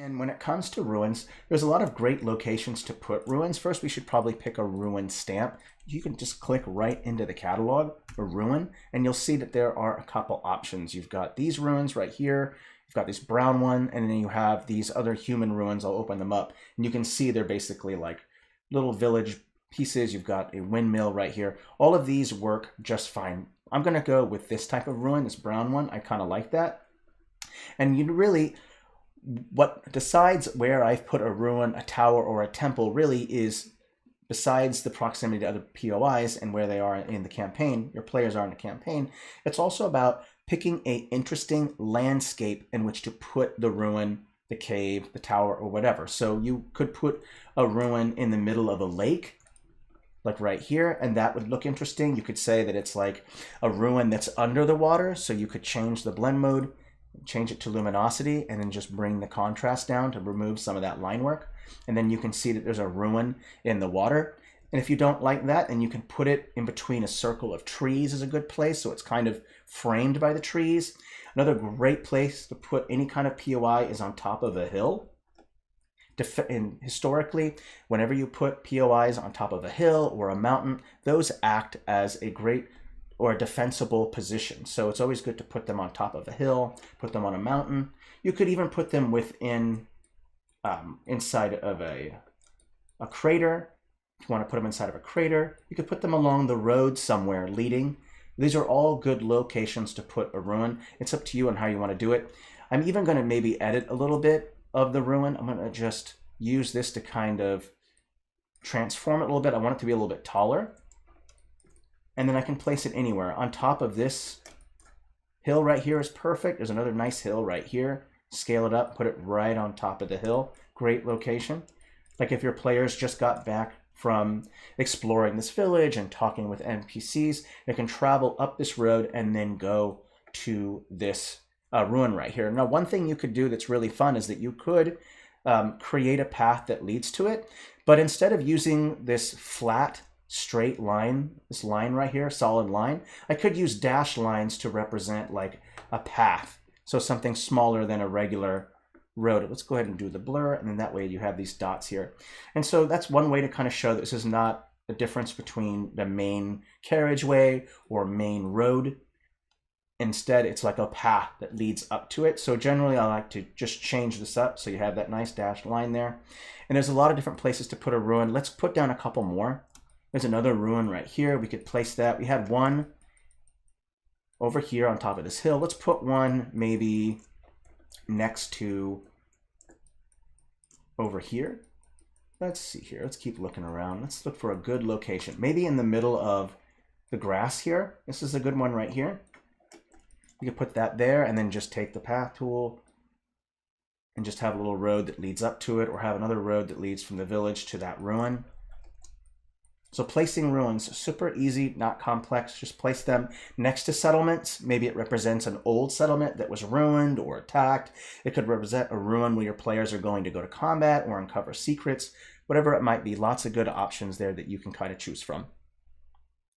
And when it comes to ruins, there's a lot of great locations to put ruins. First, we should probably pick a ruin stamp. You can just click right into the catalog, a ruin, and you'll see that there are a couple options. You've got these ruins right here. You've got this brown one, and then you have these other human ruins. I'll open them up, and you can see they're basically like little village pieces. You've got a windmill right here. All of these work just fine. I'm going to go with this type of ruin, this brown one. I kind of like that. And you really, what decides where I've put a ruin, a tower, or a temple really is, besides the proximity to other POIs and where they are in the campaign, your players are in the campaign, it's also about picking an interesting landscape in which to put the ruin, the cave, the tower, or whatever. So you could put a ruin in the middle of a lake, like right here, and that would look interesting. You could say that it's like a ruin that's under the water, so you could change the blend mode, change it to luminosity, and then just bring the contrast down to remove some of that line work. And then you can see that there's a ruin in the water. And if you don't like that, then you can put it in between a circle of trees is a good place, so it's kind of framed by the trees. Another great place to put any kind of POI is on top of a hill. And historically, whenever you put POIs on top of a hill or a mountain, those act as a great or a defensible position. So it's always good to put them on top of a hill, put them on a mountain. You could even put them within, inside of a crater. If you want to put them inside of a crater, you could put them along the road somewhere leading. These are all good locations to put a ruin. It's up to you on how you want to do it. I'm even going to maybe edit a little bit of the ruin. I'm going to just use this to kind of transform it a little bit. I want it to be a little bit taller. And then I can place it anywhere. On top of this hill right here is perfect. There's another nice hill right here. Scale it up, put it right on top of the hill. Great location. Like if your players just got back from exploring this village and talking with NPCs, they can travel up this road and then go to this ruin right here. Now, one thing you could do that's really fun is that you could create a path that leads to it, but instead of using this flat, straight line, this line right here, solid line, I could use dashed lines to represent like a path. So something smaller than a regular road. Let's go ahead and do the blur, and then that way you have these dots here. And so that's one way to kind of show that this is not the difference between the main carriageway or main road. Instead, it's like a path that leads up to it. So generally, I like to just change this up so you have that nice dashed line there. And there's a lot of different places to put a ruin. Let's put down a couple more. There's another ruin right here. We could place that. We had one over here on top of this hill. Let's put one maybe next to over here. Let's see here. Let's keep looking around. Let's look for a good location. Maybe in the middle of the grass here. This is a good one right here. You could put that there and then just take the path tool and just have a little road that leads up to it, or have another road that leads from the village to that ruin. So placing ruins, super easy, not complex. Just place them next to settlements. Maybe it represents an old settlement that was ruined or attacked. It could represent a ruin where your players are going to go to combat or uncover secrets, whatever it might be. Lots of good options there that you can kind of choose from.